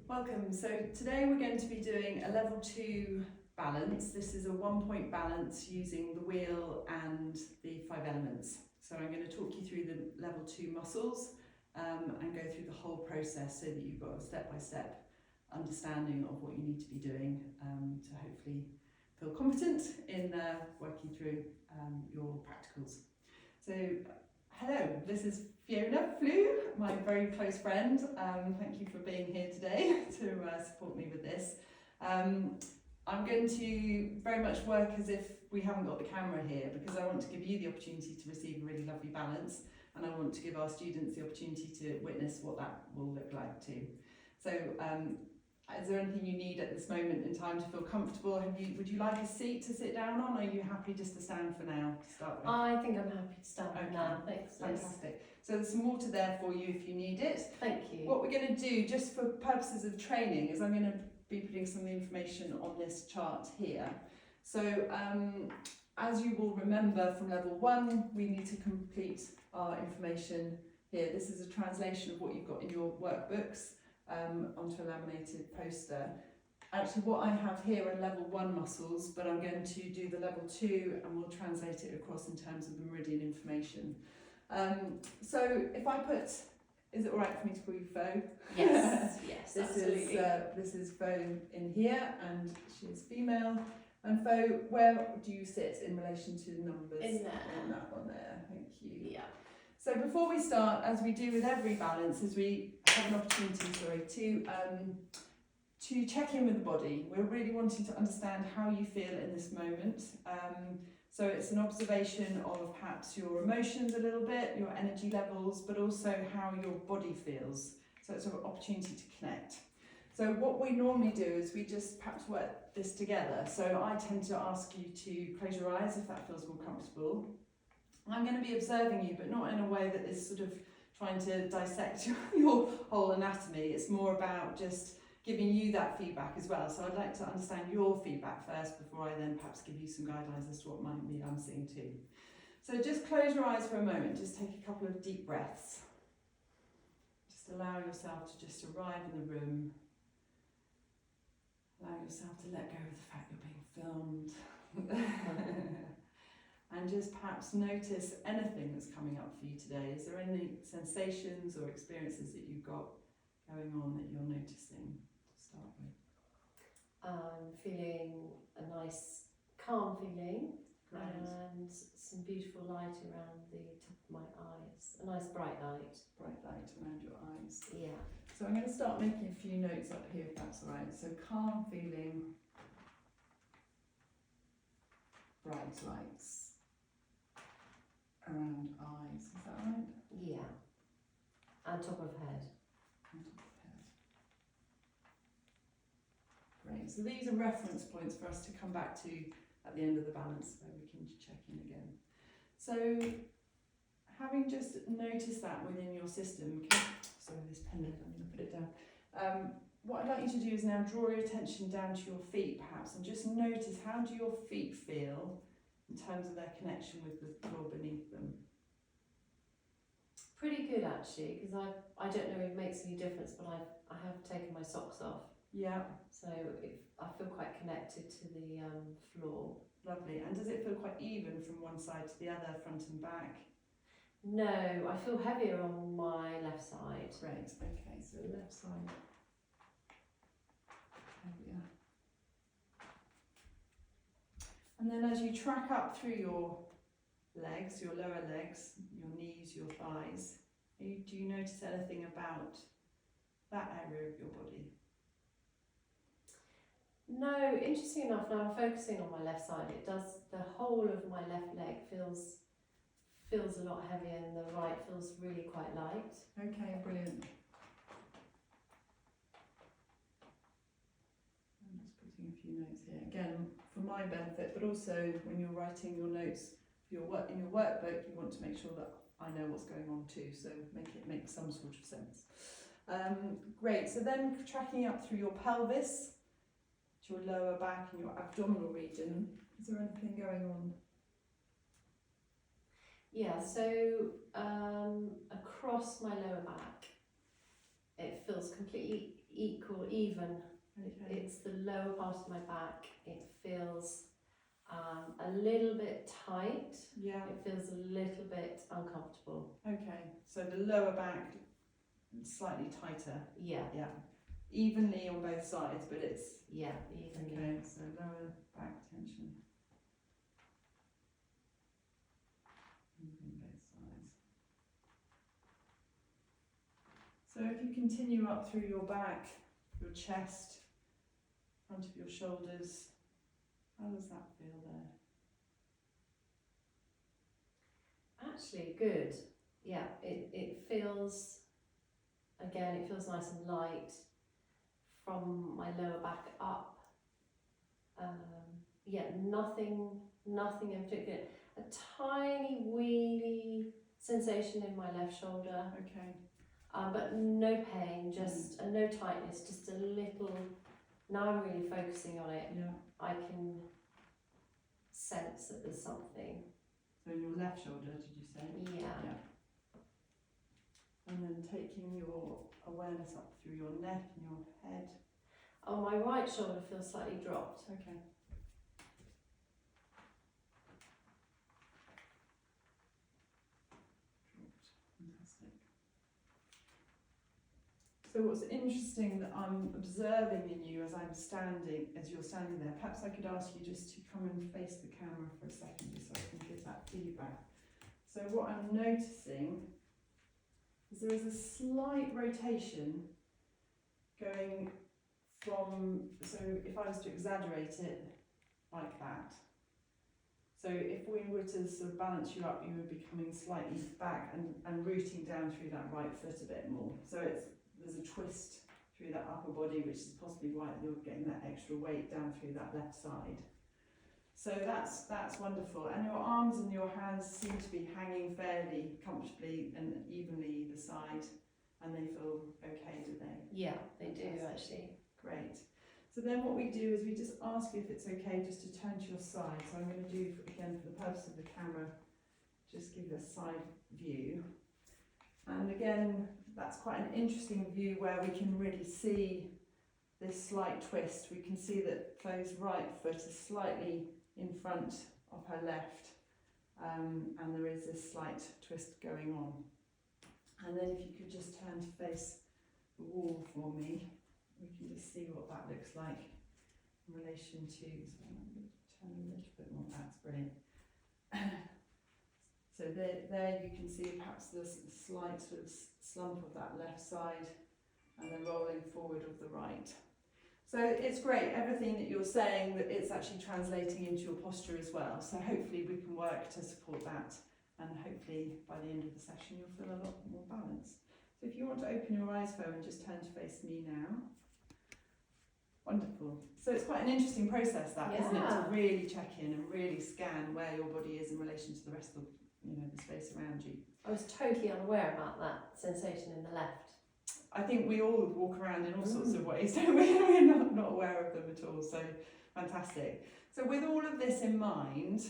Welcome. So today we're going to be doing a level 2 balance. This is a 1-point balance using the wheel and the 5 elements. So I'm going to talk you through the level 2 muscles and go through the whole process so that you've got a step-by-step understanding of what you need to be doing to hopefully feel competent in working through your practicals. So hello, this is Fiona Flew, my very close friend. Thank you for being here today to support me with this. I'm going to very much work as if we haven't got the camera here, because I want to give you the opportunity to receive a really lovely balance, and I want to give our students the opportunity to witness what that will look like too. So is there anything you need at this moment in time to feel comfortable? Would you like a seat to sit down on, or are you happy just to stand for now to start with? I think I'm happy to stand for now, thanks. Fantastic. So there's some water there for you if you need it. Thank you. What we're going to do, just for purposes of training, is I'm going to be putting some information on this chart here. So as you will remember from level 1, we need to complete our information here. This is a translation of what you've got in your workbooks onto a laminated poster. Actually, what I have here are level 1 muscles, but I'm going to do the level 2 and we'll translate it across in terms of the meridian information. So if I put, is it all right for me to call you Fo? Yes, yes, This absolutely. this is Fo in here, and she's female. And Fo, where do you sit in relation to the numbers? In there. In that one there, thank you. Yeah. So before we start, as we do with every balance, is we have an opportunity, to check in with the body. We're really wanting to understand how you feel in this moment. So it's an observation of perhaps your emotions a little bit, your energy levels, but also how your body feels. So it's an opportunity to connect. So what we normally do is we just perhaps work this together. So I tend to ask you to close your eyes if that feels more comfortable. I'm going to be observing you, but not in a way that is sort of trying to dissect your whole anatomy. It's more about just giving you that feedback as well. So I'd like to understand your feedback first before I then perhaps give you some guidelines as to what might be I'm seeing too. So just close your eyes for a moment, just take a couple of deep breaths. Just allow yourself to just arrive in the room. Allow yourself to let go of the fact you're being filmed. And just perhaps notice anything that's coming up for you today. Is there any sensations or experiences that you've got going on that you're noticing? Start with. I'm feeling a nice calm feeling. Great. And some beautiful light around the top of my eyes. A nice bright light. Bright light around your eyes. Yeah. So I'm going to start making a few notes up here if that's all right. So calm feeling, bright lights around eyes. Is that right? Yeah. And top of head. On top of head. Great. So these are reference points for us to come back to at the end of the balance where we can check in again. So having just noticed that within your system, sorry, this pen, I'm going to put it down. What I'd like you to do is now draw your attention down to your feet perhaps, and just notice, how do your feet feel in terms of their connection with the floor beneath them? Pretty good actually, because I don't know if it makes any difference, but I have taken my socks off. Yeah. So I feel quite connected to the floor. Lovely. And does it feel quite even from one side to the other, front and back? No, I feel heavier on my left side. Great. Okay, so left side heavier. And then as you track up through your legs, your lower legs, your knees, your thighs, do you notice anything about that area of your body? No, interesting enough, now I'm focusing on my left side, it does, the whole of my left leg feels a lot heavier, and the right feels really quite light. Okay, brilliant. I'm just putting a few notes here. Again, for my benefit, but also when you're writing your notes for your work in your workbook, you want to make sure that I know what's going on too, so make it make some sort of sense. Great, so then tracking up through your pelvis, to your lower back and your abdominal region, is there anything going on? Yeah, so across my lower back, it feels completely equal even. Okay. It's the lower part of my back. It feels a little bit tight. Yeah. It feels a little bit uncomfortable. Okay. So the lower back slightly tighter. Yeah. Yeah. Evenly on both sides, but it's Yeah, evenly. okay. So lower back tension. Even both sides. So if you continue up through your back, your chest, front of your shoulders, how does that feel there? Actually, good. Yeah, it feels, again, it feels nice and light from my lower back up. Yeah, nothing in particular. A tiny weeny sensation in my left shoulder, Okay. but no pain, just no tightness, just a little. Now I'm really focusing on it. Yeah. I can sense that there's something. So in your left shoulder, did you say? Yeah. Yeah. And then taking your awareness up through your neck and your head. Oh, my right shoulder feels slightly dropped. Okay. Fantastic. So what's interesting that I'm observing in you as you're standing there, perhaps I could ask you just to come and face the camera for a second just so I can give that feedback. So what I'm noticing is there is a slight rotation going from, so if I was to exaggerate it like that, so if we were to sort of balance you up, you would be coming slightly back and rooting down through that right foot a bit more. So there's a twist through that upper body, which is possibly why you're getting that extra weight down through that left side. So that's wonderful. And your arms and your hands seem to be hanging fairly comfortably and evenly either side, and they feel okay, do they? Yeah, they do Fantastic. actually. Great. So then what we do is we just ask you if it's okay just to turn to your side. So I'm going to do, again, for the purpose of the camera, just give a side view. And again, that's quite an interesting view where we can really see this slight twist. We can see that Chloe's right foot is slightly in front of her left, and there is this slight twist going on. And then if you could just turn to face the wall for me, we can just see what that looks like in relation to, so I'm going to turn a little bit more, that's brilliant. So there you can see perhaps there's a slight sort of slump of that left side and then rolling forward of the right. So it's great, everything that you're saying, that it's actually translating into your posture as well. So hopefully we can work to support that, and hopefully by the end of the session you'll feel a lot more balanced. So if you want to open your eyes, Fo, and just turn to face me now. Wonderful. So it's quite an interesting process, that, isn't it? To really check in and really scan where your body is in relation to the rest of the space around you. I was totally unaware about that sensation in the left. I think we all walk around in all sorts of ways, don't we? We're not aware of them at all, so fantastic. So with all of this in mind,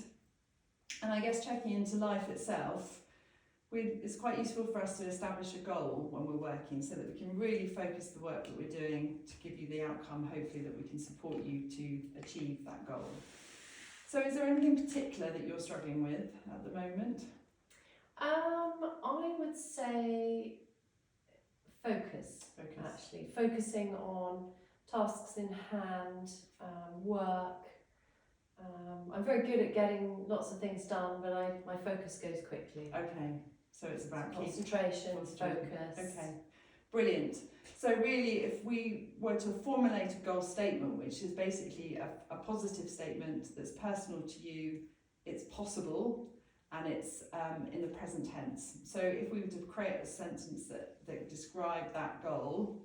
and I guess checking into life itself, it's quite useful for us to establish a goal when we're working so that we can really focus the work that we're doing to give you the outcome, hopefully, that we can support you to achieve that goal. So is there anything particular that you're struggling with at the moment? I would say focus. Actually. Focusing on tasks in hand, work. I'm very good at getting lots of things done, but my focus goes quickly. Okay, so it's about concentration, focus. Okay, brilliant. So really, if we were to formulate a goal statement, which is basically a positive statement that's personal to you, it's possible, and it's in the present tense. So if we were to create a sentence that described that goal,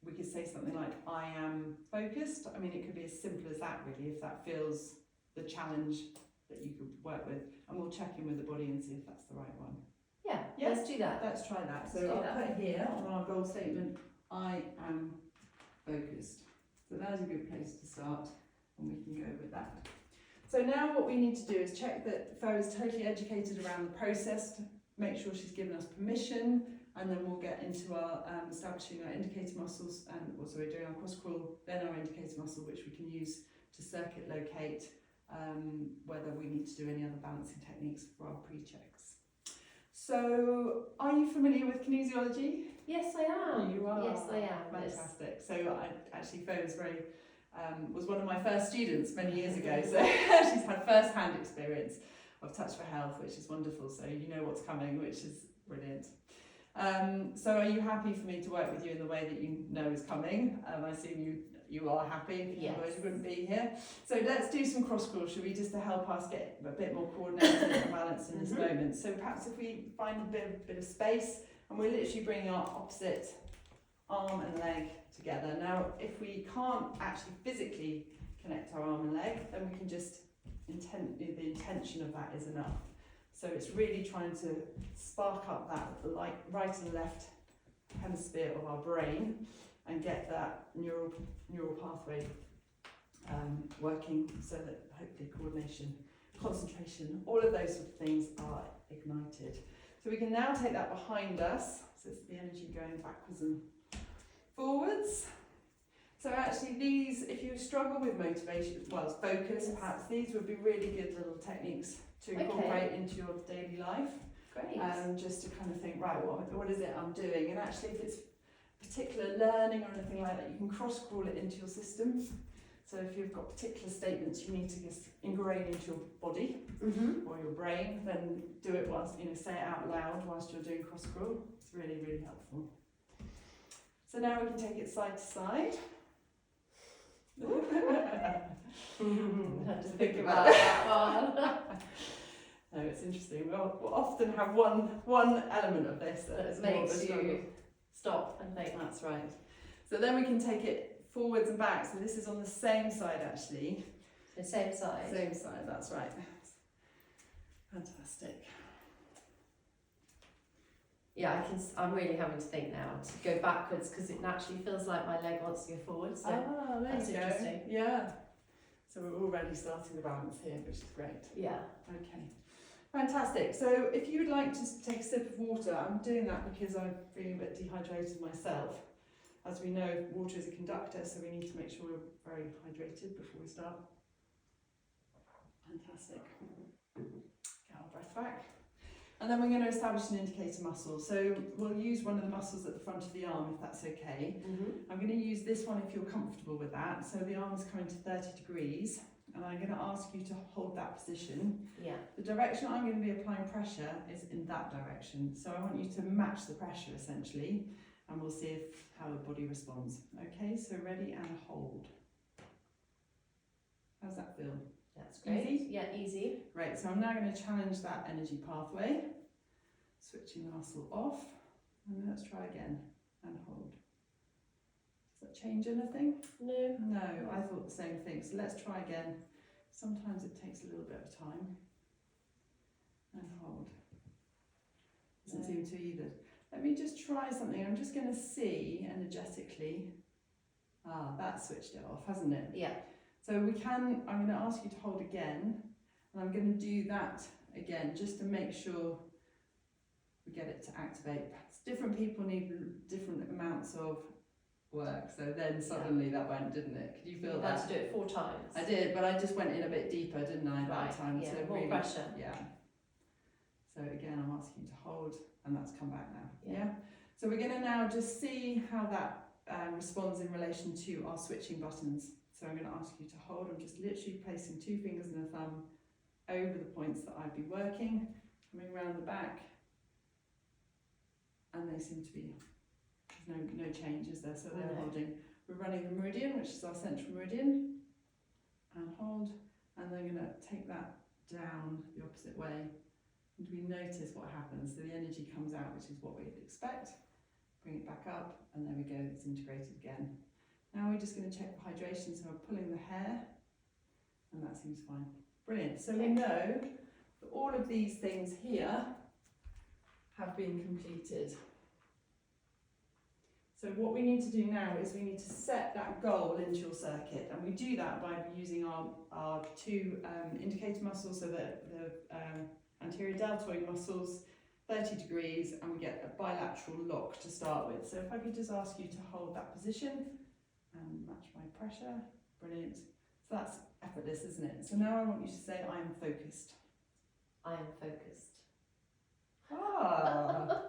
we could say something like, I am focused. I mean, it could be as simple as that, really, if that feels the challenge that you could work with. And we'll check in with the body and see if that's the right one. Yeah, let's do that. Let's try that. So Let's do I'll that. put here on our goal statement, I am focused. So that is a good place to start, and we can go with that. So now what we need to do is check that Fo is totally educated around the process, to make sure she's given us permission and then we'll get into our establishing our indicator muscles, and also we're doing our cross crawl, then our indicator muscle, which we can use to circuit locate whether we need to do any other balancing techniques for our pre-checks. So, are you familiar with kinesiology? Yes, I am. You are. Yes, I am. Fantastic. So, Fo was one of my first students many years ago. So she's had first-hand experience of Touch for Health, which is wonderful. So you know what's coming, which is brilliant. So are you happy for me to work with you in the way that you know is coming? I assume you are happy, Yes. otherwise you wouldn't be here. So let's do some cross crawl, shall we, just to help us get a bit more coordinated and balanced in this moment. So perhaps if we find a bit of space, and we're literally bringing our opposite arm and leg together. Now, if we can't actually physically connect our arm and leg, then we can just the intention of that is enough. So it's really trying to spark up that right and left hemisphere of our brain and get that neural pathway working, so that hopefully coordination, concentration, all of those sort of things are ignited. So we can now take that behind us, so it's the energy going backwards and forwards. So actually these, if you struggle with motivation, focus, perhaps these would be really good little techniques to incorporate into your daily life. Great. Just to kind of think, right, what is it I'm doing? And actually if it's particular learning or anything like that, you can cross-crawl it into your system. So if you've got particular statements you need to just ingrain into your body or your brain, then do it whilst, say it out loud whilst you're doing cross-crawl. It's really, really helpful. So now we can take it side to side. Had to think about that one. No, it's interesting. We'll often have one element of this that is more of a makes struggle. you stop and think. That's right. So then we can take it forwards and back. So this is on the same side actually. The same side. Same side, that's right. Fantastic. Yeah, I'm really having to think now to go backwards because it naturally feels like my leg wants to go forwards. So There that's you go. interesting. Yeah. So we're already starting the balance here, which is great. Yeah. Okay. Fantastic. So if you would like to take a sip of water, I'm doing that because I'm feeling a bit dehydrated myself. As we know, water is a conductor, so we need to make sure we're very hydrated before we start. Fantastic. Get our breath back. And then we're going to establish an indicator muscle. So we'll use one of the muscles at the front of the arm, if that's okay. I'm going to use this one if you're comfortable with that. So the arm's coming to 30 degrees, and I'm going to ask you to hold that position. Yeah. The direction I'm going to be applying pressure is in that direction. So I want you to match the pressure essentially, and we'll see how the body responds. Okay, so ready and hold. How's that feel? That's great. Easy? Yeah, easy. Right, so I'm now going to challenge that energy pathway. Switching the muscle off, and then let's try again and hold. Does that change anything? No. No, I thought the same thing. So let's try again. Sometimes it takes a little bit of time. And hold. Doesn't seem to either. Let me just try something. I'm just going to see energetically. That switched it off, hasn't it? Yeah. So I'm going to ask you to hold again, and I'm going to do that again just to make sure we get it to activate. Different people need different amounts of work, so then suddenly that went, didn't it? Could you feel that? You had to do it 4 times. I did, but I just went in a bit deeper, didn't I, that time? Yeah, So more really, pressure. yeah. So again, I'm asking you to hold, and that's come back now. Yeah. So we're going to now just see how that responds in relation to our switching buttons. So I'm going to ask you to hold. I'm just literally placing 2 fingers and a thumb over the points that I'd be working, coming around the back, and they seem to be, there's no changes there, so they're holding. We're running the meridian, which is our central meridian, and hold, and then I'm going to take that down the opposite way, and we notice what happens. So the energy comes out, which is what we'd expect. Bring it back up, and there we go, it's integrated again. Now we're just going to check for hydration, so we're pulling the hair, and that seems fine. Brilliant. So we know that all of these things here have been completed. So what we need to do now is we need to set that goal into your circuit, and we do that by using our 2 indicator muscles, so the anterior deltoid muscles. 30 degrees, and we get a bilateral lock to start with. So if I could just ask you to hold that position and match my pressure. Brilliant. So that's effortless, isn't it? So now I want you to say, I am focused. I am focused. Ah,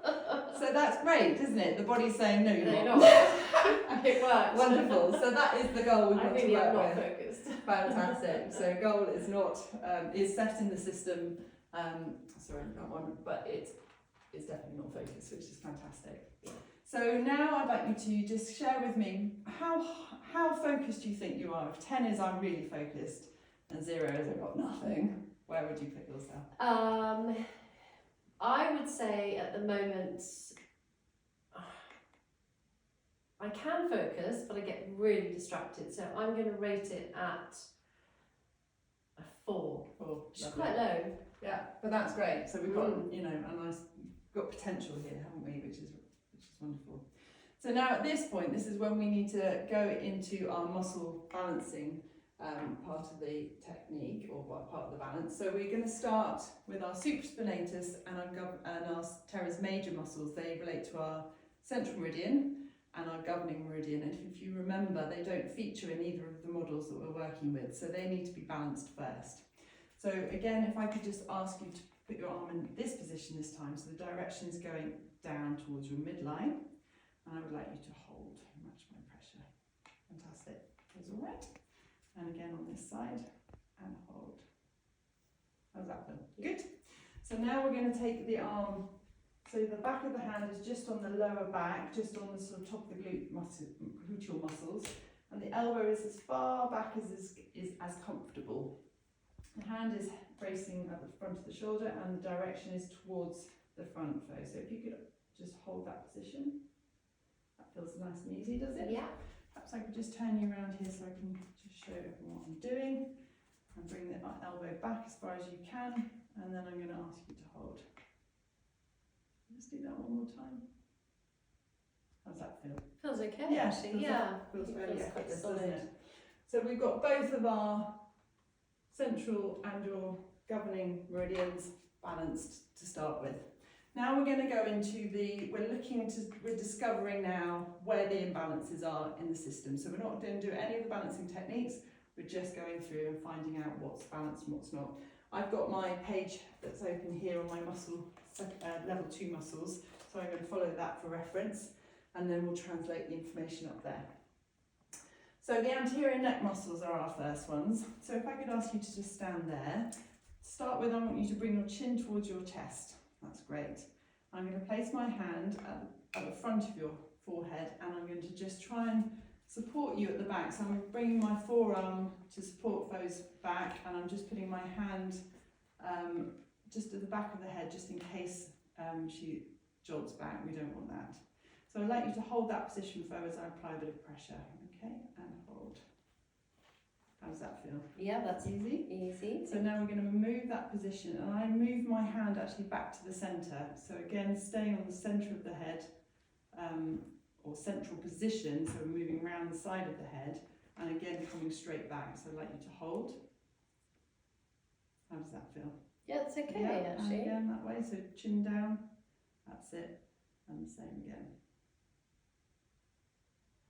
so that's great, isn't it? The body's saying, no, you're No, not. you're not. It works. Wonderful. So that is the goal we've I got to really am work not with. focused. Fantastic. So goal is not is set in the system. Sorry, not one, but it's definitely not focused, which is fantastic. So now I'd like you to just share with me how focused you think you are. If 10 is I'm really focused, and 0 is I've got nothing, where would you put yourself? I would say at the moment I can focus, but I get really distracted. So I'm going to rate it at a 4, Oh, which is lovely. quite low. Yeah, but that's great. So we've got a nice got potential here, haven't we? Which is wonderful. So now at this point, this is when we need to go into our muscle balancing part of the technique, or part of the balance. So we're going to start with our supraspinatus and our teres major muscles. They relate to our central meridian and our governing meridian. And if you remember, they don't feature in either of the models that we're working with, so they need to be balanced first. So again, if I could just ask you to put your arm in this position this time, so the direction is going down towards your midline, and I would like you to hold and match my pressure. Fantastic. Feels all right. And again on this side, and hold. How's that feel? Good. So now we're going to take the arm, so the back of the hand is just on the lower back, just on the sort of top of the gluteal muscles, and the elbow is as far back as is comfortable. The hand is bracing at the front of the shoulder, and the direction is towards the front foe. So if you could just hold that position. That feels nice and easy, does it? Yeah. Perhaps I could just turn you around here so I can just show everyone what I'm doing. And bring the elbow back as far as you can, and then I'm going to ask you to hold. Let's do that one more time. How's that feel? Feels okay, Yeah, actually. Yeah. Feels It fairly feels quite effortless, solid. doesn't it? So we've got both of our central and your governing meridians balanced to start with. Now we're going to go into we're discovering now where the imbalances are in the system. So we're not going to do any of the balancing techniques, we're just going through and finding out what's balanced and what's not. I've got my page that's open here on my level 2 muscles, so I'm going to follow that for reference, and then we'll translate the information up there. So the anterior neck muscles are our first ones. So if I could ask you to just stand there. To start with, I want you to bring your chin towards your chest. That's great. I'm going to place my hand at the front of your forehead, and I'm going to just try and support you at the back. So I'm bringing my forearm to support Foe's back, and I'm just putting my hand just at the back of the head, just in case she jolts back. We don't want that. So I'd like you to hold that position, Foe, as I apply a bit of pressure. Okay, and hold. How does that feel? Yeah, that's Easy? easy. So now we're going to move that position, and I move my hand actually back to the centre. So again, staying on the centre of the head, or central position, so we're moving around the side of the head, and again coming straight back. So I'd like you to hold. How does that feel? Yeah, it's okay, Yeah, actually. and again that way, so chin down. That's it. And the same again.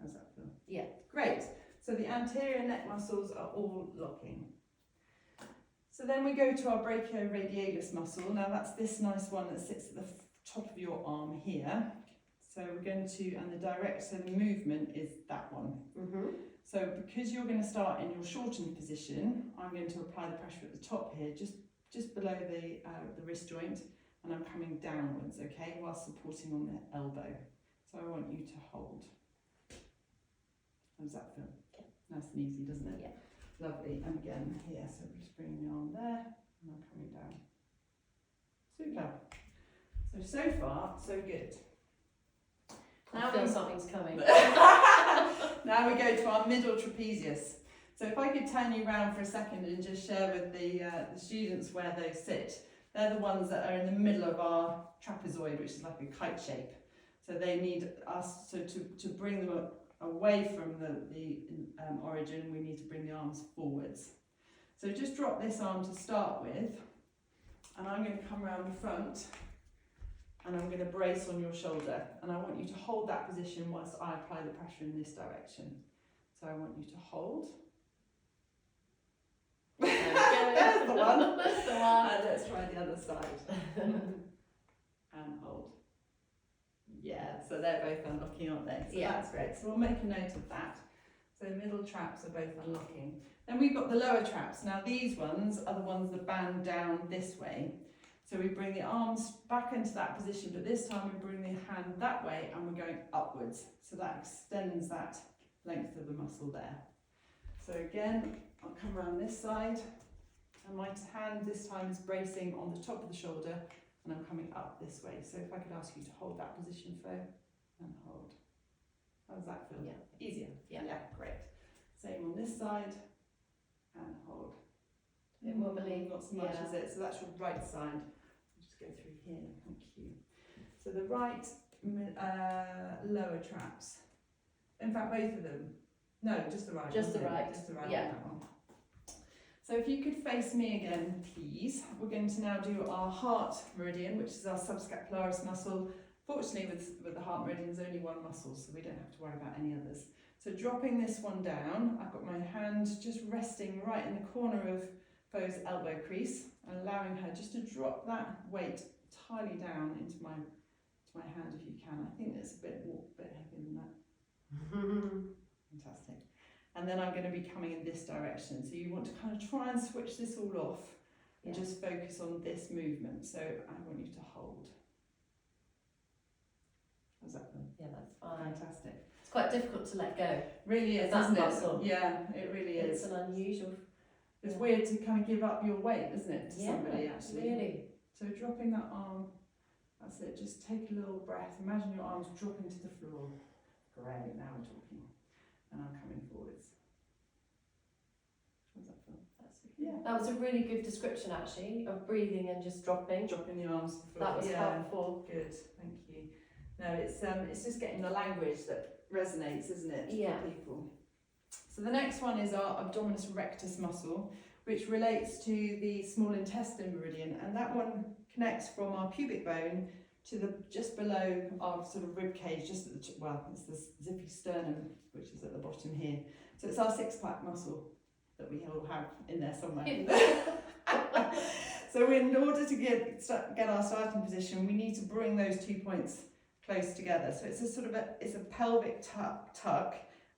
How's that feel? Yeah. Great. So the anterior neck muscles are all locking. So then we go to our brachioradialis muscle. Now that's this nice one that sits at the top of your arm here. So we're going to, and the movement is that one. So because you're going to start in your shortened position, I'm going to apply the pressure at the top here, just below the wrist joint, and I'm coming downwards, okay, while supporting on the elbow. So I want you to hold. How does that feel? Okay. Nice and easy, doesn't it? Yeah. Lovely. And again here, so we're just bringing the arm there, and I'm coming down. Super. So far, so good. I feel something's coming. Now we go to our middle trapezius. So if I could turn you around for a second and just share with the students where those sit. They're the ones that are in the middle of our trapezoid, which is like a kite shape. So they need us, so to bring them away from the origin, we need to bring the arms forwards. So just drop this arm to start with, and I'm going to come around the front and I'm going to brace on your shoulder, and I want you to hold that position whilst I apply the pressure in this direction. So I want you to hold. There's the one. That's the one. And let's try the other side. And hold. Yeah, so they're both unlocking, aren't they? So Yeah. that's great. So we'll make a note of that. So middle traps are both unlocking. Then we've got the lower traps. Now these ones are the ones that band down this way. So we bring the arms back into that position, but this time we bring the hand that way and we're going upwards. So that extends that length of the muscle there. So again, I'll come around this side, and my hand this time is bracing on the top of the shoulder, and I'm coming up this way. So if I could ask you to hold that position, Flo, and hold. How does that feel? Yeah. Easier? Yeah. Yeah, great. Same on this side, and hold. It wobbly. Not so much, Yeah. is it? So that's your right side. I'll just go through here, thank you. So the right lower traps. In fact, both of them. No, just the right. Just the right. Just the right Yeah. on that one. So if you could face me again, please. We're going to now do our heart meridian, which is our subscapularis muscle. Fortunately, with the heart meridian, there's only one muscle, so we don't have to worry about any others. So dropping this one down, I've got my hand just resting right in the corner of Fo's elbow crease, and allowing her just to drop that weight entirely down into my hand if you can. I think it's a bit heavier than that. Fantastic. And then I'm going to be coming in this direction. So you want to kind of try and switch this all off and just focus on this movement. So I want you to hold. How's that feel? Yeah, that's fine. Fantastic. It's quite difficult to let go. Really is, That isn't muscle. it? Yeah, it really It's is. an unusual. It's weird to kind of give up your weight, isn't it, to Yeah, somebody actually? really. So dropping that arm, that's it. Just take a little breath. Imagine your arms dropping to the floor. Great, now we're talking. And I'm coming forwards. How does that feel? That's Yeah. That was a really good description actually of breathing and just dropping. Dropping the arms to the floor. That was helpful. Good, thank you. No, it's just getting the language that resonates, isn't it, Yeah. for people. So the next one is our abdominis rectus muscle, which relates to the small intestine meridian, and that one connects from our pubic bone to the just below our sort of rib cage, just at the, well, it's the zippy sternum, which is at the bottom here. So it's our six-pack muscle that we all have in there somewhere. So in order to get our starting position, we need to bring those 2 points close together. So it's a sort of it's a pelvic tuck,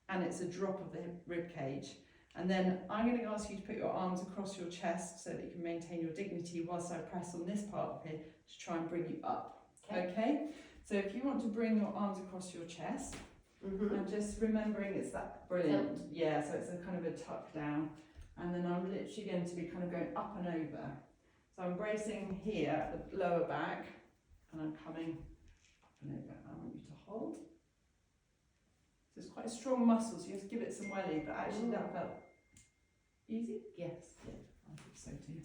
and it's a drop of the rib cage. And then I'm going to ask you to put your arms across your chest so that you can maintain your dignity whilst I press on this part of here to try and bring you up. Okay? So if you want to bring your arms across your chest, and just remembering it's that brilliant. Yeah, so it's a kind of a tuck down. And then I'm literally going to be kind of going up and over. So I'm bracing here at the lower back, and I'm coming up and over. I want you to hold. So it's quite a strong muscle, so you have to give it some welly, but actually that felt easy? Yes. Yeah, I think so too.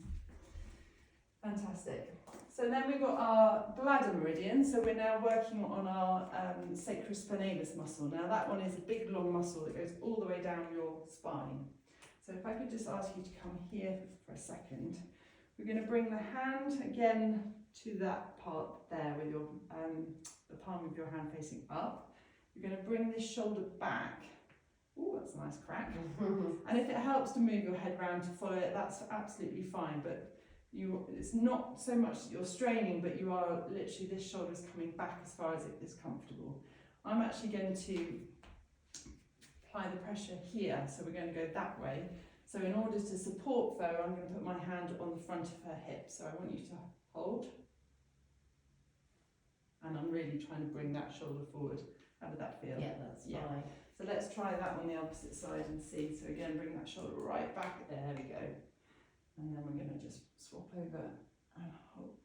Fantastic. So then we've got our bladder meridian, so we're now working on our sacrospinalis muscle. Now that one is a big long muscle that goes all the way down your spine. So if I could just ask you to come here for a second. We're going to bring the hand again to that part there with your the palm of your hand facing up. You're going to bring this shoulder back. Oh, that's a nice crack. And if it helps to move your head round to follow it, that's absolutely fine. But it's not so much that you're straining, but you are literally, this shoulder is coming back as far as it is comfortable. I'm actually going to apply the pressure here, so we're going to go that way. So in order to support Fo, I'm going to put my hand on the front of her hip. So I want you to hold. And I'm really trying to bring that shoulder forward. How did that feel? Yeah, that's fine. So let's try that on the opposite side and see. So again, bring that shoulder right back. There we go. And then we're going to just swap over and hold.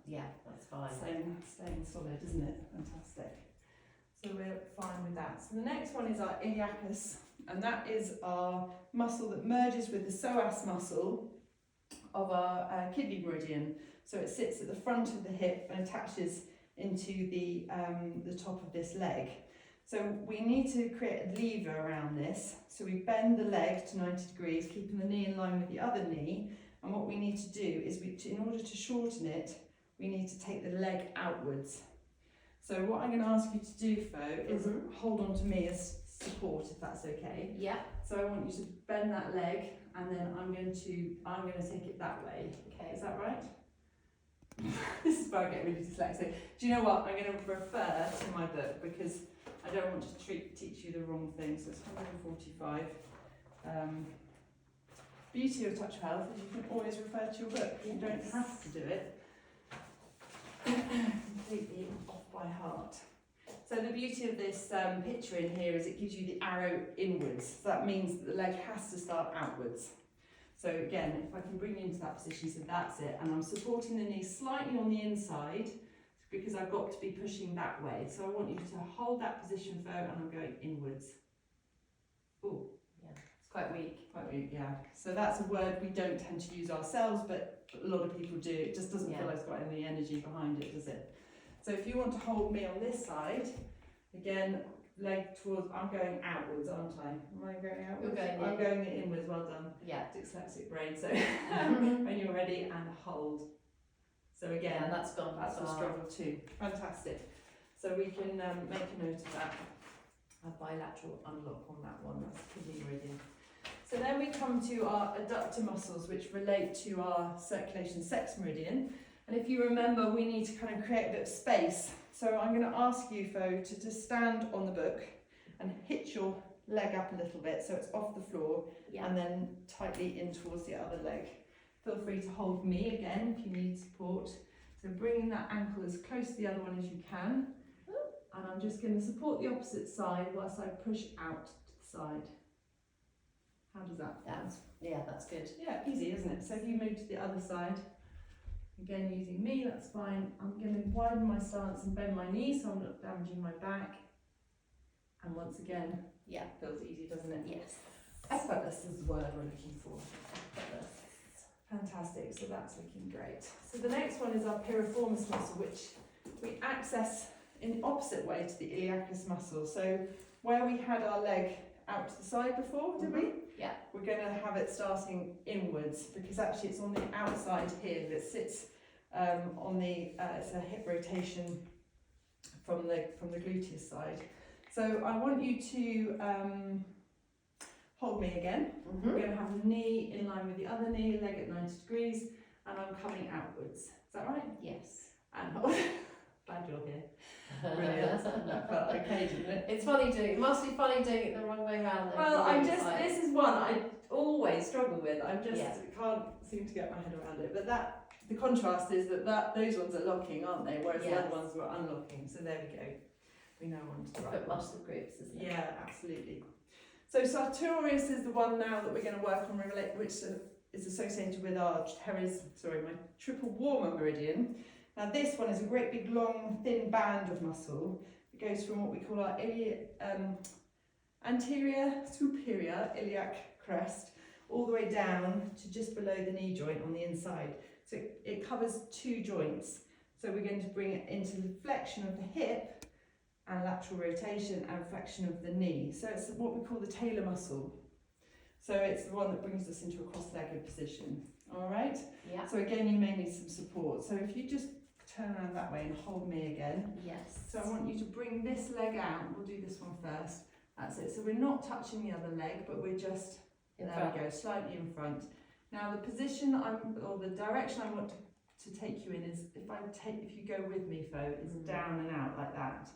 Yeah, that's fine. Staying solid, isn't it? Fantastic. So we're fine with that. So the next one is our iliacus, and that is our muscle that merges with the psoas muscle of our kidney meridian. So it sits at the front of the hip and attaches into the top of this leg. So we need to create a lever around this. So we bend the leg to 90 degrees, keeping the knee in line with the other knee. And what we need to do is, in order to shorten it, we need to take the leg outwards. So what I'm going to ask you to do, Fo, is hold on to me as support, if that's okay. Yeah. So I want you to bend that leg, and then I'm going to take it that way. Okay. Is that right? This is where I get really dyslexic. Do you know what? I'm going to refer to my book because I don't want to teach you the wrong thing. So it's 145. Beauty of Touch Health is you can always refer to your book. You don't have to do it completely off by heart. So the beauty of this picture in here is it gives you the arrow inwards. So that means that the leg has to start outwards. So again, if I can bring you into that position, so that's it. And I'm supporting the knee slightly on the inside because I've got to be pushing that way. So I want you to hold that position, Fo, and I'm going inwards. Oh, yeah, it's quite weak. Quite weak, yeah. So that's a word we don't tend to use ourselves, but a lot of people do. It just doesn't feel like it's got any energy behind it, does it? So if you want to hold me on this side, again, leg towards, I'm going outwards, aren't I? Am I going outwards? I'm going inwards, well done. Yeah. Dyslexic brain, so when you're ready, and hold. So again, that's gone. That's a struggle too. Fantastic. So we can make a note of that. A bilateral unlock on that one, that's kidney meridian. So then we come to our adductor muscles, which relate to our circulation sex meridian. And if you remember, we need to kind of create a bit of space. So I'm going to ask you, Fo, to just stand on the book and hitch your leg up a little bit so it's off the floor, and then tightly in towards the other leg. Feel free to hold me again if you need support. So bringing that ankle as close to the other one as you can. And I'm just going to support the opposite side whilst I push out to the side. How does that feel? That's good. Yeah, easy, isn't it? So if you move to the other side, again using me, that's fine. I'm going to widen my stance and bend my knee so I'm not damaging my back. And once again, feels easy, doesn't it? Yes. Effortless is the word we're looking for. Effortless. Fantastic, so that's looking great. So the next one is our piriformis muscle, which we access in the opposite way to the iliacus muscle. So where we had our leg out to the side before, did we? Yeah. We're going to have it starting inwards because actually it's on the outside here that sits on the, it's a hip rotation from the gluteus side. So I want you to hold me again. We're going to have the knee in line with the other knee, leg at 90 degrees, and I'm coming outwards. Is that right? Yes. And glad you're here. Brilliant. That felt okay, didn't it? It's funny doing it. Must be funny doing it the wrong way around. Well, this is one I always struggle with. I just can't seem to get my head around it. But the contrast is that those ones are locking, aren't they? Whereas the other ones were unlocking. So there we go. We know one's the right one. Muscle groups, isn't it? Yeah, absolutely. So sartorius is the one now that we're going to work on, which is associated with our my triple warmer meridian. Now this one is a great big long thin band of muscle. It goes from what we call our anterior superior iliac crest all the way down to just below the knee joint on the inside. So it covers two joints. So we're going to bring it into the flexion of the hip and lateral rotation and flexion of the knee. So it's what we call the talar muscle. So it's the one that brings us into a cross-legged position. All right? Yeah. So again, you may need some support. So if you just turn around that way and hold me again. Yes. So I want you to bring this leg out. We'll do this one first. That's it. So we're not touching the other leg, but we're just, there we go, slightly in front. Now the position or the direction I want to take you in is, if you go with me, Fo, is down and out like that.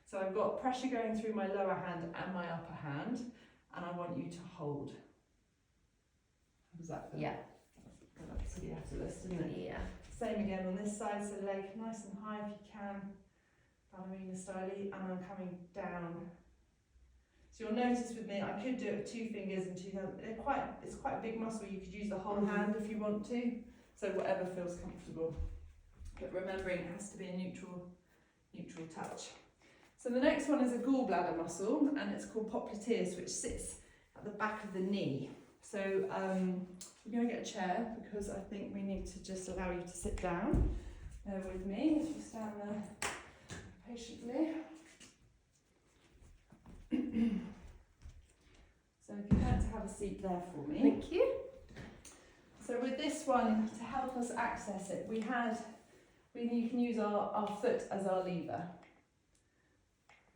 So I've got pressure going through my lower hand and my upper hand, and I want you to hold. How does that feel? Yeah. That's pretty effortless, isn't it? Yeah. Same again on this side, so leg nice and high if you can, ballerina style, and I'm coming down. So you'll notice with me, I could do it with 2 fingers and 2 hands. It's quite a big muscle. You could use the whole hand if you want to. So whatever feels comfortable. But remembering it has to be a neutral touch. So the next one is a gallbladder muscle, and it's called popliteus, which sits at the back of the knee. So we're going to get a chair because I think we need to just allow you to sit down. Bear with me as you stand there patiently. So if you'd like to have a seat there for me. Thank you. So with this one, to help us access it, we you can use our foot as our lever.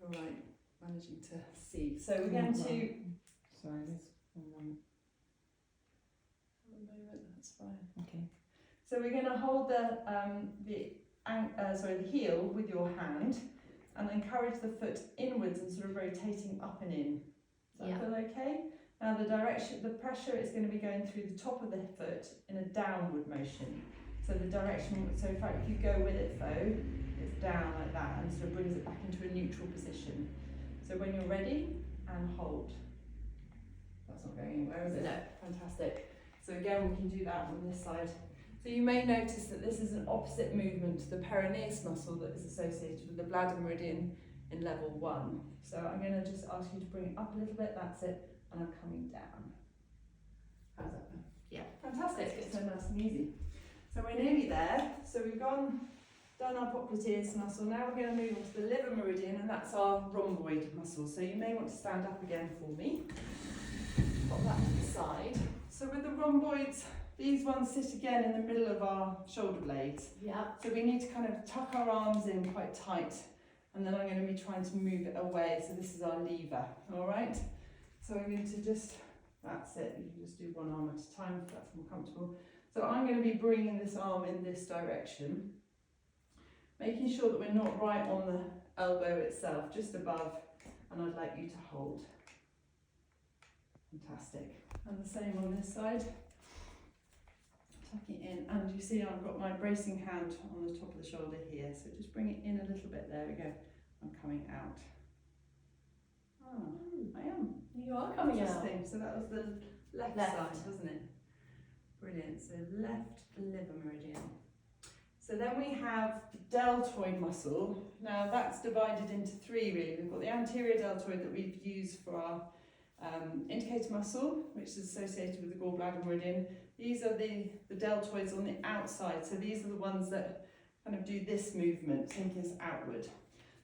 All right, managing to see. So we're going to... Sorry, this one. One moment, that's fine. Okay. So we're going to hold the heel with your hand and encourage the foot inwards and sort of rotating up and in. Does that feel okay? Now the pressure is going to be going through the top of the foot in a downward motion. So the direction, so in fact if you go with it though, it's down like that and sort of brings it back into a neutral position. So when you're ready, and hold. That's not going anywhere, is it? No. Fantastic. So again, we can do that on this side. So you may notice that this is an opposite movement to the peroneus muscle that is associated with the bladder meridian in level 1. So I'm going to just ask you to bring it up a little bit, that's it, and I'm coming down. How's that then? Yeah. Fantastic, so nice and easy. So we're nearly there. So we've done our popliteus muscle, now we're going to move on to the liver meridian, and that's our rhomboid muscle. So you may want to stand up again for me. Pop that to the side. So with the rhomboids, these ones sit again in the middle of our shoulder blades. Yeah. So we need to kind of tuck our arms in quite tight, and then I'm going to be trying to move it away. So this is our lever, all right? So I'm going to just, that's it. You can just do one arm at a time if that's more comfortable. So I'm going to be bringing this arm in this direction, making sure that we're not right on the elbow itself, just above, and I'd like you to hold. Fantastic. And the same on this side. Tuck it in, and you see I've got my bracing hand on the top of the shoulder here, so just bring it in a little bit, there we go. I'm coming out. Oh, I am. You are coming out. Interesting, so that was the left side, wasn't it? Brilliant, so left liver meridian. So then we have the deltoid muscle. Now that's divided into 3 really. We've got the anterior deltoid that we've used for our indicator muscle, which is associated with the gallbladder meridian. These are the deltoids on the outside, so these are the ones that kind of do this movement, taking us outward.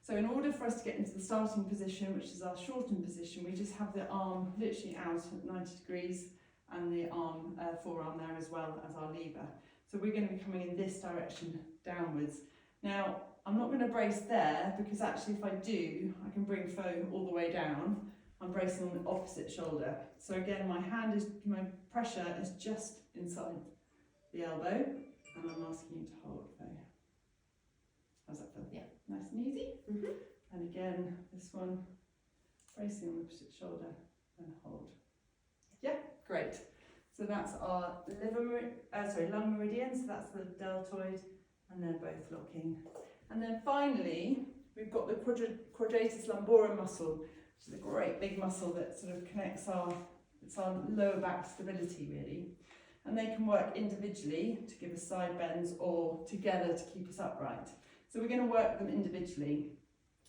So in order for us to get into the starting position, which is our shortened position, we just have the arm literally out at 90 degrees and the arm, forearm there as well as our lever. So we're going to be coming in this direction downwards. Now, I'm not going to brace there because actually if I do, I can bring foam all the way down. I'm bracing on the opposite shoulder. So again, my pressure is just inside the elbow, and I'm asking you to hold foam. How's that feel? Yeah. Nice and easy. Mm-hmm. And again, this one, bracing on the opposite shoulder and hold. Yeah, great. So that's our lung meridian, so that's the deltoid, and they're both locking. And then finally, we've got the quadratus lumborum muscle, which is a great big muscle that sort of connects our lower back stability really. And they can work individually to give us side bends or together to keep us upright. So we're going to work them individually.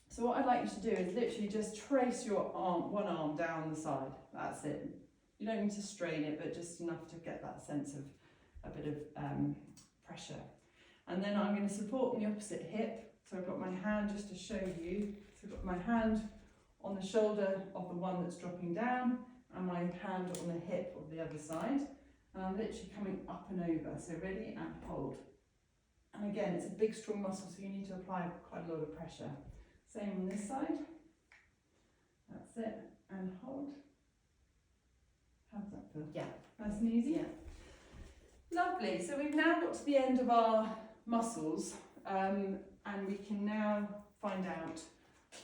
So what I'd like you to do is literally just trace your arm, one arm down the side. That's it. You don't need to strain it, but just enough to get that sense of a bit of pressure. And then I'm going to support on the opposite hip. So I've got my hand just to show you. So I've got my hand on the shoulder of the one that's dropping down and my hand on the hip of the other side. And I'm literally coming up and over. So ready and hold. And again, it's a big strong muscle, so you need to apply quite a lot of pressure. Same on this side. That's it. And hold. How does that feel? Yeah. Nice and easy? Yeah. Lovely. So we've now got to the end of our muscles, and we can now find out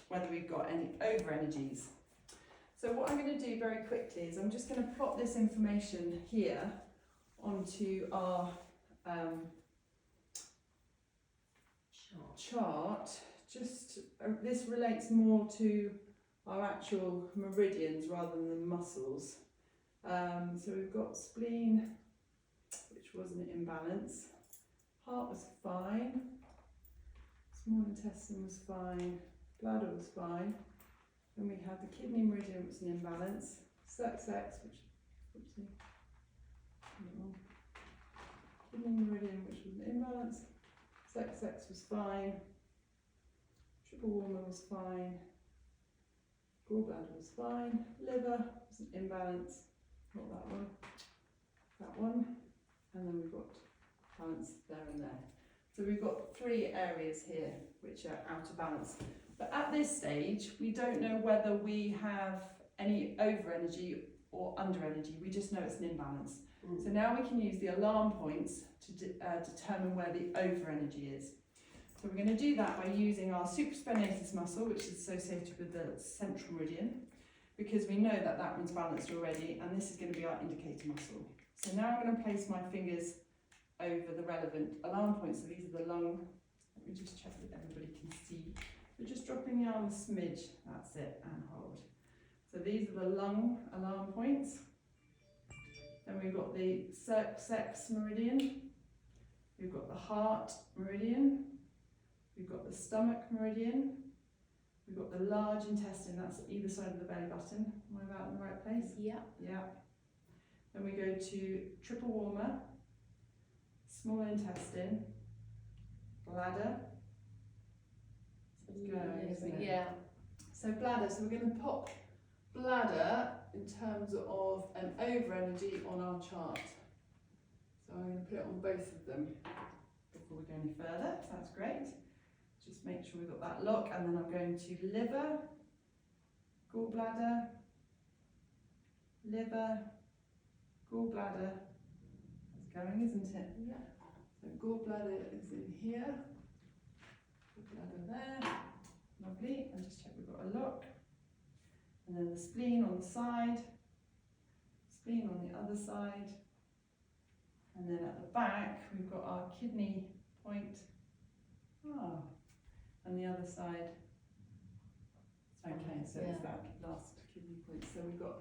whether we've got any over energies. So what I'm going to do very quickly is I'm just going to plot this information here onto our chart. Just this relates more to our actual meridians rather than the muscles. So we've got spleen, which was an imbalance. Heart was fine. Small intestine was fine. Bladder was fine. Then we had the kidney meridian, which was an imbalance. Circumflex, which, oopsie, kidney meridian, which was an imbalance. Circumflex was fine. Triple warmer was fine. Gallbladder was fine. Liver was an imbalance. Not that one. That one. And then we've got balance there and there. So we've got 3 areas here which are out of balance. But at this stage, we don't know whether we have any over energy or under energy. We just know it's an imbalance. So now we can use the alarm points to determine where the over energy is. So we're going to do that by using our supraspinatus muscle, which is associated with the central meridian, because we know that that one's balanced already, and this is going to be our indicator muscle. So now I'm going to place my fingers over the relevant alarm points. So these are the lung. Let me just check that everybody can see. So just dropping the arm a smidge, that's it, and hold. So these are the lung alarm points. Then we've got the sex meridian. We've got the heart meridian. We've got the stomach meridian. We've got the large intestine, that's either side of the belly button. Am I about in the right place? Yeah. Yeah. Then we go to triple warmer, small intestine, bladder. It's going, isn't it? Yeah. So bladder, so we're going to pop bladder in terms of an over energy on our chart. So I'm going to put it on both of them before we go any further. So that's great. Just make sure we've got that lock, and then I'm going to liver, gallbladder, liver, gallbladder. It's going, isn't it? Yeah. So gallbladder is in here, gallbladder there, lovely, and just check we've got a lock. And then the spleen on the side, spleen on the other side, and then at the back we've got our kidney point. And the other side. Okay, so it's that last kidney point. So we've got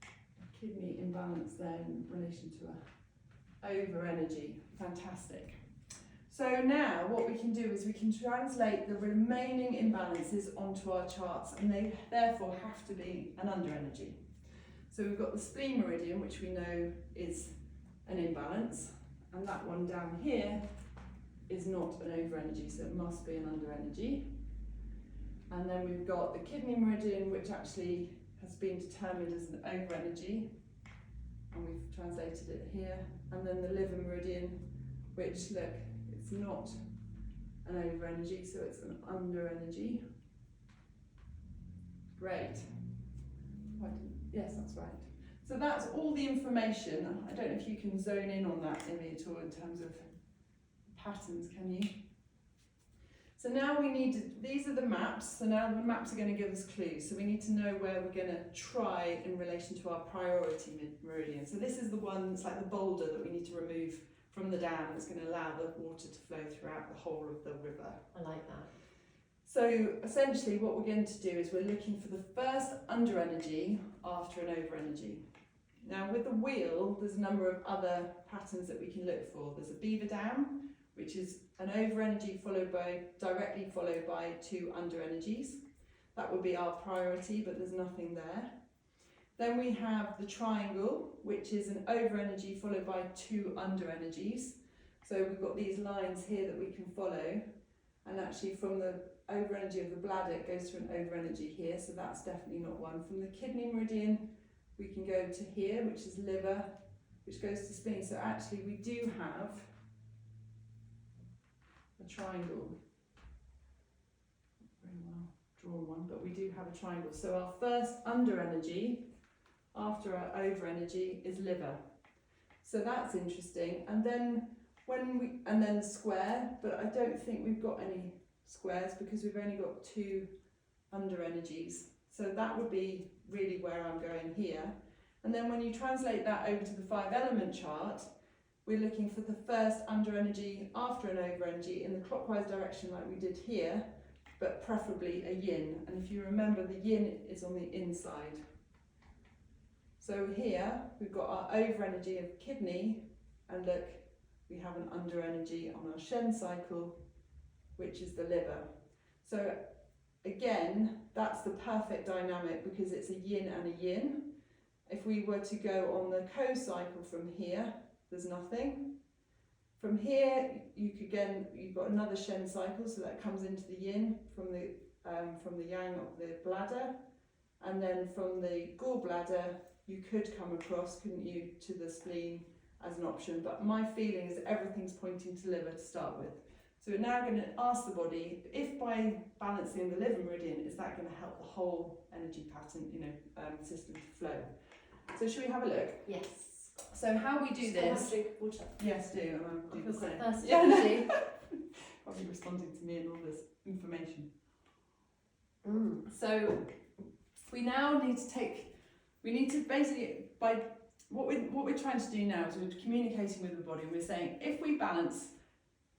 a kidney imbalance there in relation to a over energy. Fantastic. So now what we can do is we can translate the remaining imbalances onto our charts, and they therefore have to be an under energy. So we've got the spleen meridian, which we know is an imbalance, and that one down here is not an over energy, so it must be an under energy. And then we've got the kidney meridian, which actually has been determined as an over energy, and we've translated it here. And then the liver meridian, which, look, it's not an over energy, so it's an under energy. Great. Yes, that's right. So that's all the information. I don't know if you can zone in on that image or in terms of patterns, can you? So now we need, these are the maps, so now the maps are going to give us clues. So we need to know where we're going to try in relation to our priority meridian. So this is the one that's like the boulder that we need to remove from the dam that's going to allow the water to flow throughout the whole of the river. I like that. So essentially what we're going to do is we're looking for the first under energy after an over energy. Now with the wheel, there's a number of other patterns that we can look for. There's a beaver dam, which is an over energy directly followed by 2 under energies. That would be our priority, but there's nothing there. Then we have the triangle, which is an over energy followed by 2 under energies. So we've got these lines here that we can follow, and actually from the over energy of the bladder it goes to an over energy here, so that's definitely not one. From the kidney meridian we can go to here, which is liver, which goes to spleen. So actually we do have a triangle. Not very well drawn one, but we do have a triangle. So our first under energy after our over energy is liver. So that's interesting. And then and then square, but I don't think we've got any squares because we've only got 2 under energies. So that would be really where I'm going here. And then when you translate that over to the 5 element chart, we're looking for the first under energy after an over energy in the clockwise direction like we did here, but preferably a yin. And if you remember, the yin is on the inside. So here we've got our over energy of kidney, and look, we have an under energy on our Shen cycle, which is the liver. So again, that's the perfect dynamic because it's a yin and a yin. If we were to go on the co-cycle from here, there's nothing. From here, you've got another Shen cycle, so that comes into the yin from the yang of the bladder, and then from the gallbladder, you could come across, couldn't you, to the spleen as an option. But my feeling is everything's pointing to liver to start with. So we're now going to ask the body if by balancing the liver meridian, is that going to help the whole energy pattern, system to flow? So should we have a look? Yes. So how we do Just gonna have a this? drink of water. Yes, do. And I'll I do feel the quite same. thirsty, Yeah, no. actually. Probably responding to me and all this information. Mm. So we now need to basically, by what we're trying to do now is we're communicating with the body and we're saying if we balance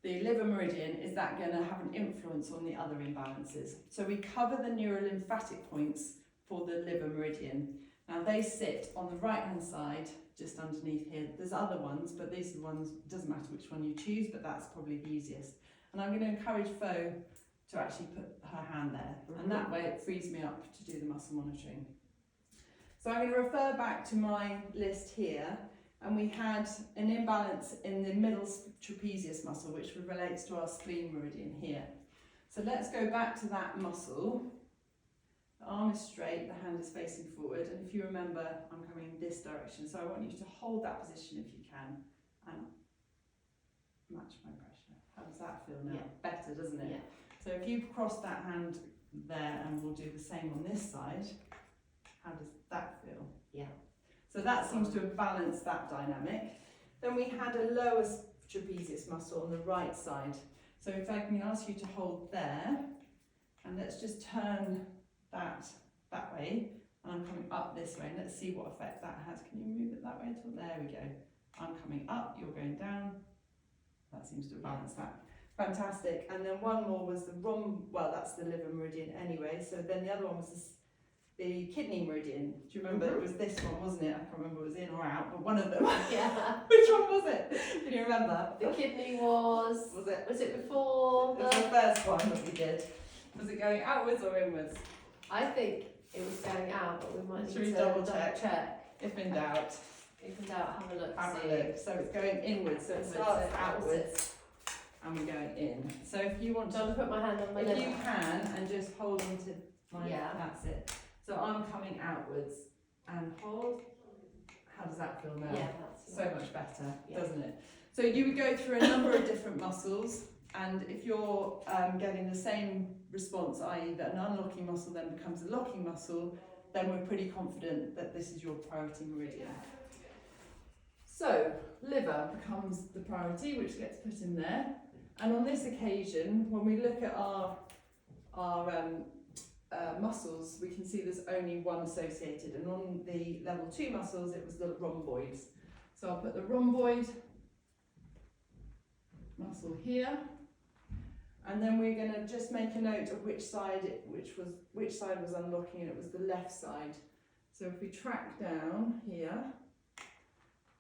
the liver meridian, is that going to have an influence on the other imbalances? So we cover the neurolymphatic points for the liver meridian. Now they sit on the right hand side just underneath here. There's other ones, but these are the ones, it doesn't matter which one you choose, but that's probably the easiest. And I'm going to encourage Fo to actually put her hand there, and that way it frees me up to do the muscle monitoring. So I'm going to refer back to my list here, and we had an imbalance in the middle trapezius muscle, which relates to our spleen meridian here. So let's go back to that muscle. The arm is straight, the hand is facing forward, and if you remember, I'm coming in this direction, so I want you to hold that position if you can, and match my pressure. How does that feel now? Yeah. Better, doesn't it? Yeah. So if you cross that hand there, and we'll do the same on this side, how does that feel? Yeah. So that seems to have balanced that dynamic. Then we had a lower trapezius muscle on the right side. So if I can ask you to hold there, and let's just turn that way, and I'm coming up this way, and let's see what effect that has. Can you move it that way at all? There we go. I'm coming up, you're going down. That seems to balance that. Fantastic. And then one more was that's the liver meridian anyway. So then the other one was the kidney meridian. Do you remember? It was this one, wasn't it? I can't remember if it was in or out, but one of them. Yeah. Which one was it? Can you remember? The kidney was it before It was the first one that we did. Was it going outwards or inwards? I think it was going out, but we might Should need we to double check? If in doubt, If in doubt, have a look. have see. a look. So it's going inwards, so it starts outwards and we're going in. So if you want Do you want to, to put my hand on my if liver? you can, and just hold into my, Yeah. that's it. So I'm coming outwards and hold. How does that feel now? Yeah, that's So much better, Yeah. doesn't it? So you would go through a number of different muscles, and if you're getting the same response, i.e. that an unlocking muscle then becomes a locking muscle, then we're pretty confident that this is your priority meridian. So liver becomes the priority, which gets put in there. And on this occasion, when we look at our muscles, we can see there's only one associated, and on the level 2 muscles it was the rhomboids. So I'll put the rhomboid muscle here, and then we're going to just make a note of which side was unlocking, and it was the left side. So if we track down here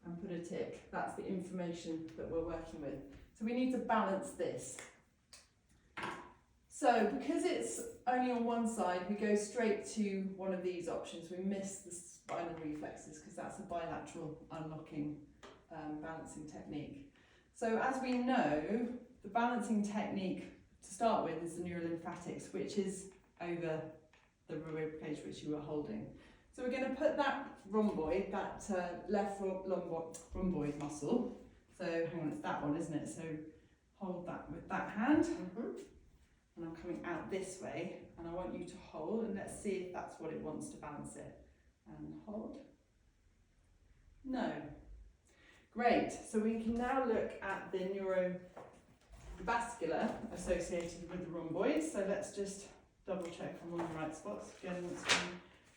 and put a tick, that's the information that we're working with. So we need to balance this. So because it's only on one side, we go straight to one of these options. We miss the spinal reflexes because that's a bilateral unlocking balancing technique. So as we know, the balancing technique to start with is the neurolymphatics, which is over the rib cage which you were holding. So we're going to put that rhomboid, that left rhomboid muscle. So hang on, it's that one, isn't it? So hold that with that hand. And I'm coming out this way, and I want you to hold, and let's see if that's what it wants to balance it. And hold. No. Great. So we can now look at the neurovascular associated with the rhomboids. So let's just double check I'm on the right spots. Again,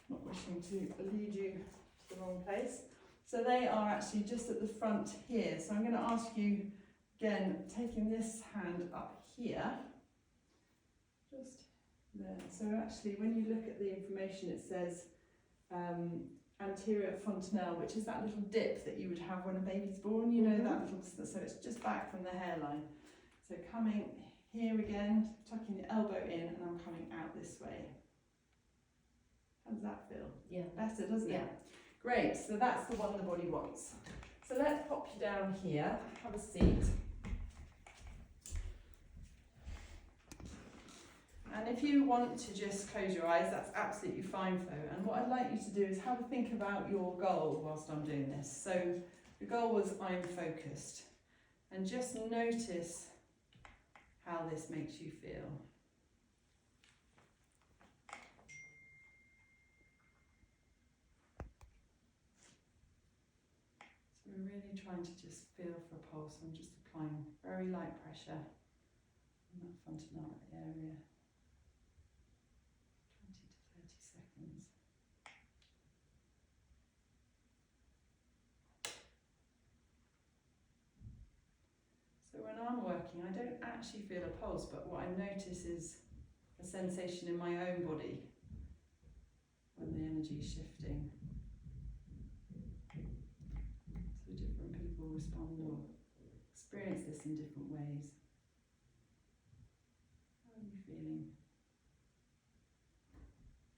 not wishing to lead you to the wrong place. So they are actually just at the front here. So I'm going to ask you, again, taking this hand up here, just there. So actually, when you look at the information, it says anterior fontanelle, which is that little dip that you would have when a baby's born. You know, that little, so it's just back from the hairline. So coming here again, tucking the elbow in, and I'm coming out this way. How does that feel? Yeah. Better, doesn't Yeah. it? Great, so that's the one the body wants. So let's pop you down here, have a seat. And if you want to just close your eyes, that's absolutely fine, Fo. And what I'd like you to do is have a think about your goal whilst I'm doing this. So the goal was I'm focused. And just notice how this makes you feel. So we're really trying to just feel for a pulse. I'm just applying very light pressure in that fontanelle area. 20 to 30 seconds. So when I'm working, I don't actually feel a pulse, but what I notice is a sensation in my own body when the energy is shifting. So different people respond or experience this in different ways. How are you feeling?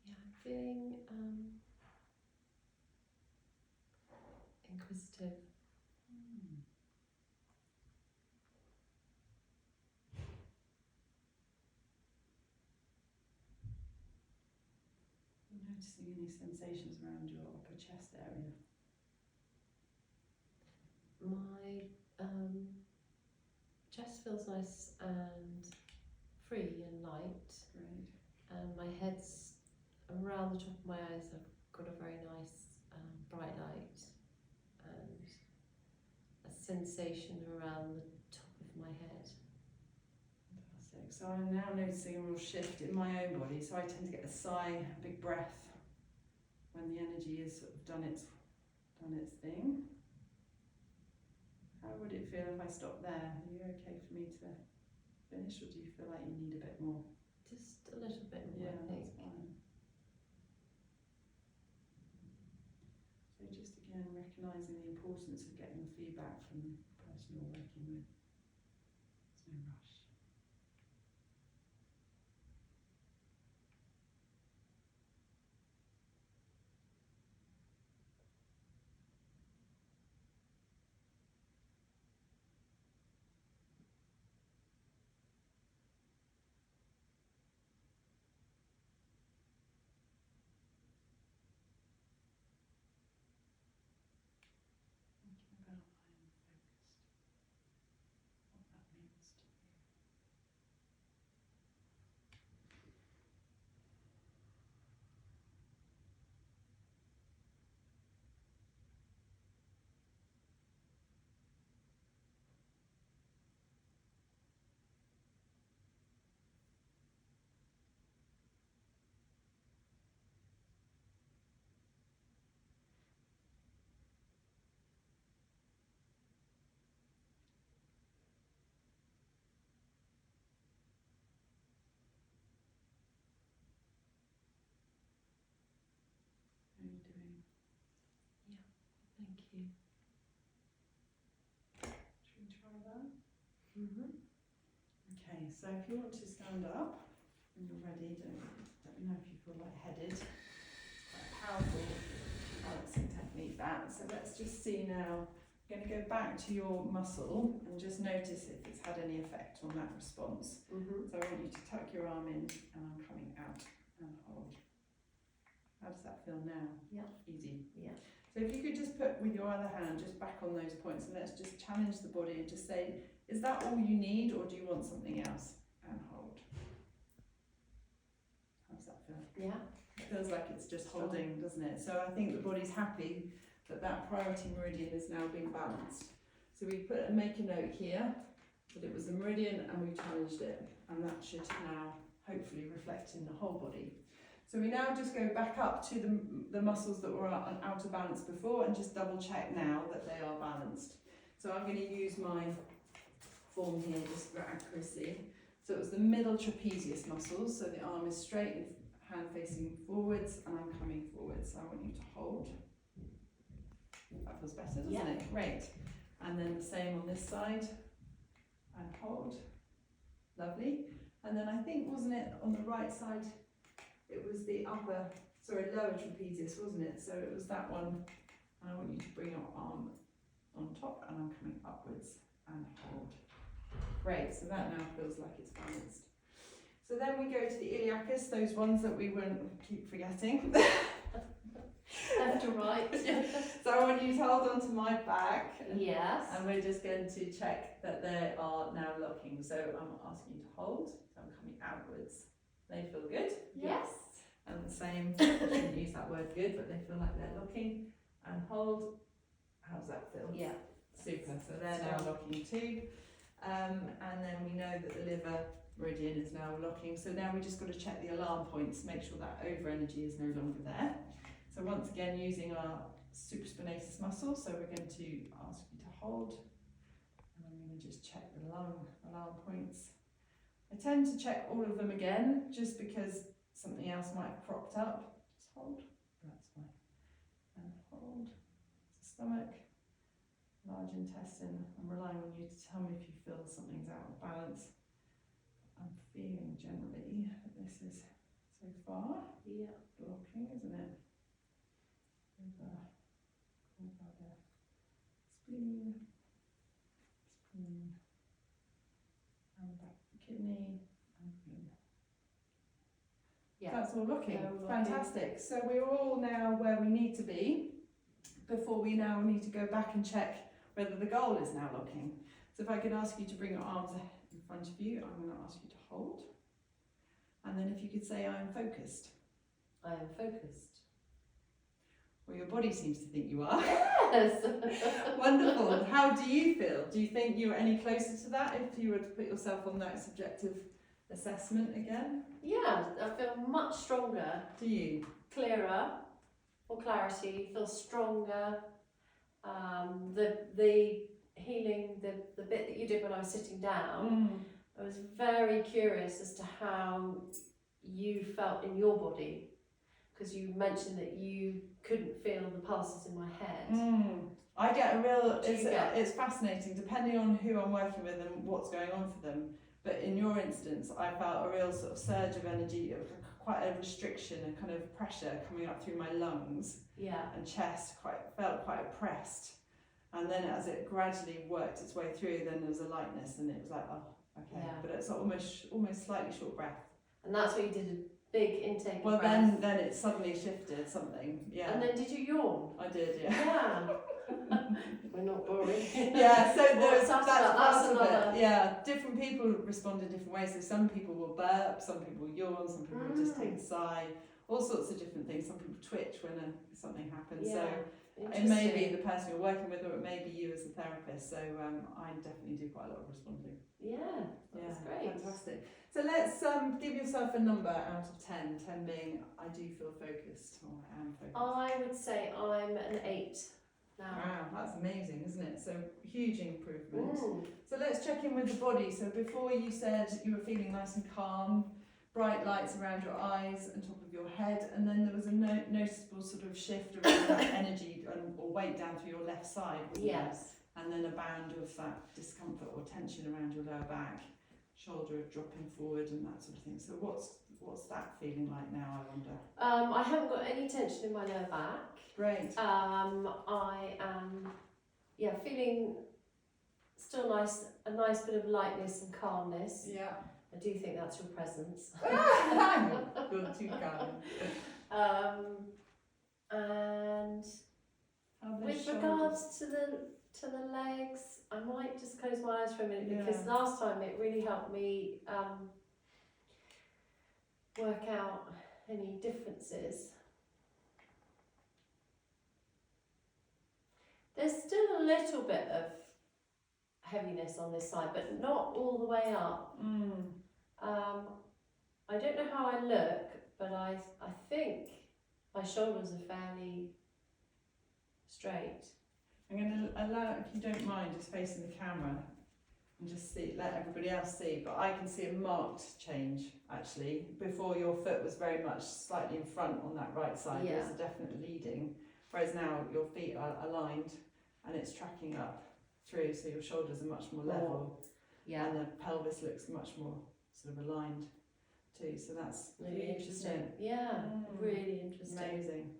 Yeah, I'm feeling inquisitive. Noticing any sensations around your upper chest area? My chest feels nice and free and light, Great. and my head's around the top of my eyes. I've got a very nice bright light and a sensation around the top of my head. Fantastic. So I'm now noticing a real shift in my own body. So I tend to get a sigh, a big breath when the energy has sort of done its thing. How would it feel if I stopped there? Are you okay for me to finish, or do you feel like you need a bit more? Just a little bit more, Yeah, I think. that's fine. So just again recognising the importance of getting the feedback from the person you're working with. There's no rush. Thinking about I am focused. What that means to you. How are you doing? Thank you. Should we try that? Mm-hmm. Okay, so if you want to stand up when you're ready, don't know if you feel lightheaded. It's quite a powerful balancing technique that. So let's just see now. I'm going to go back to your muscle and just notice if it's had any effect on that response. Mm-hmm. So I want you to tuck your arm in and I'm coming out and hold. How does that feel now? Yeah. Easy. Yeah. So if you could just put with your other hand just back on those points, and let's just challenge the body and just say, is that all you need, or do you want something else? And hold. How does that feel? Yeah. It feels like it's just holding, doesn't it? So I think the body's happy that that priority meridian is now being balanced. So we make a note here that it was a meridian and we challenged it, and that should now hopefully reflect in the whole body. So we now just go back up to the muscles that were out of balance before and just double check now that they are balanced. So I'm going to use my form here just for accuracy. So it was the middle trapezius muscles, so the arm is straight and hand facing forwards, and I'm coming forwards. So I want you to hold. That feels better, doesn't it? Great. And then the same on this side, and hold. Lovely. And then I think, wasn't it on the right side, it was the lower trapezius, wasn't it? So it was that one, and I want you to bring your arm on top, and I'm coming upwards and hold. Great, so that now feels like it's balanced. So then we go to the iliacus, those ones that we won't keep forgetting. Left to right. So I want you to hold on to my back. Yes. And we're just going to check that they are now locking. So I'm asking you to hold. So I'm coming outwards. They feel good. Yes. And the same, I shouldn't use that word good, but they feel like they're locking. And hold. How does that feel? Yeah. Super. So they're now locking too. And then we know that the liver meridian is now locking. So now we just got to check the alarm points, make sure that over energy is no longer there. So once again, using our supraspinatus muscle. So we're going to ask you to hold. And I'm going to just check the lung alarm points. I tend to check all of them again, just because something else might have cropped up. Just hold. That's fine. And hold. Stomach. Large intestine. I'm relying on you to tell me if you feel something's out of balance. I'm feeling generally that this is so far blocking, isn't it? Over gallbladder, spleen, and back to the kidney, and spleen. Yeah. That's all looking. They're all looking. Fantastic. So we're all now where we need to be before we now need to go back and check whether the goal is now looking. So if I could ask you to bring your arms in front of you, I'm going to ask you to hold. And then if you could say, I am focused. I am focused. Well, your body seems to think you are. Yes. Wonderful. How do you feel? Do you think you're any closer to that if you were to put yourself on that subjective assessment again? Yeah, I feel much stronger, Do you? clearer, more clarity, feel stronger. The healing, the bit that you did when I was sitting down, I was very curious as to how you felt in your body, because you mentioned that you couldn't feel the pulses in my head. I get a real, What do you get? it's fascinating depending on who I'm working with and what's going on for them. But in your instance, I felt a real sort of surge of energy, quite a restriction, a kind of pressure coming up through my lungs Yeah. and chest, felt quite oppressed. And then as it gradually worked its way through, then there was a lightness and it was like, oh, okay. Yeah. But it's almost slightly short breath. And that's where you did a big intake Well, of breath. then it suddenly shifted something. Yeah. And then did you yawn? I did, yeah. Yeah. We're not boring. Yeah, so Well, that's that's part of another- it. Yeah, different people respond in different ways. So some people will burp, some people will yawn, some people will just take a sigh, all sorts of different things. Some people twitch when something happens. Yeah. So it may be the person you're working with, or it may be you as a therapist. So I definitely do quite a lot of responding. Yeah, that's great. Fantastic. So let's give yourself a number out of 10. 10 being I do feel focused, or I am focused. I would say I'm an 8 now. Wow, that's amazing, isn't it? So huge improvement. Mm. So let's check in with the body. So before you said you were feeling nice and calm, bright lights around your eyes and top of your head, and then there was a noticeable sort of shift around that energy or weight down through your left side, wasn't there? Yes. And then a band of that discomfort or tension around your lower back, shoulder dropping forward and that sort of thing. So what's that feeling like now, I wonder? I haven't got any tension in my lower back. Great. I am, feeling still nice, a nice bit of lightness and calmness. Yeah. I do think that's your presence. You're too kind. And How are the with shoulders? regards to the legs, I might just close my eyes for a minute because Yeah. last time it really helped me work out any differences. There's still a little bit of heaviness on this side, but not all the way up. I don't know how I look, but I think my shoulders are fairly straight. I'm going to allow, if you don't mind, just facing the camera and just let everybody else see. But I can see a marked change actually. Before, your foot was very much slightly in front on that right side. Yeah. There's a definite leading, whereas now your feet are aligned and it's tracking up through. So your shoulders are much more level, Yeah. and the pelvis looks much more sort of aligned too. So that's Really huge, interesting. isn't it? Yeah, Mm. really interesting. Amazing.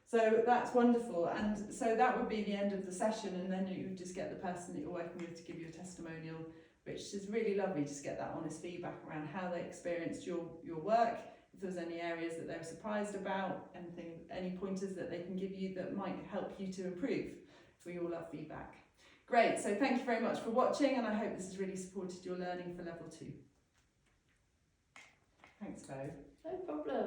So that's wonderful, and so that would be the end of the session, and then you would just get the person that you're working with to give you a testimonial, which is really lovely. Just get that honest feedback around how they experienced your work, if there's any areas that they're surprised about, anything, any pointers that they can give you that might help you to improve. We all love feedback. Great, so thank you very much for watching, and I hope this has really supported your learning for level 2. Thanks, Bo. No problem.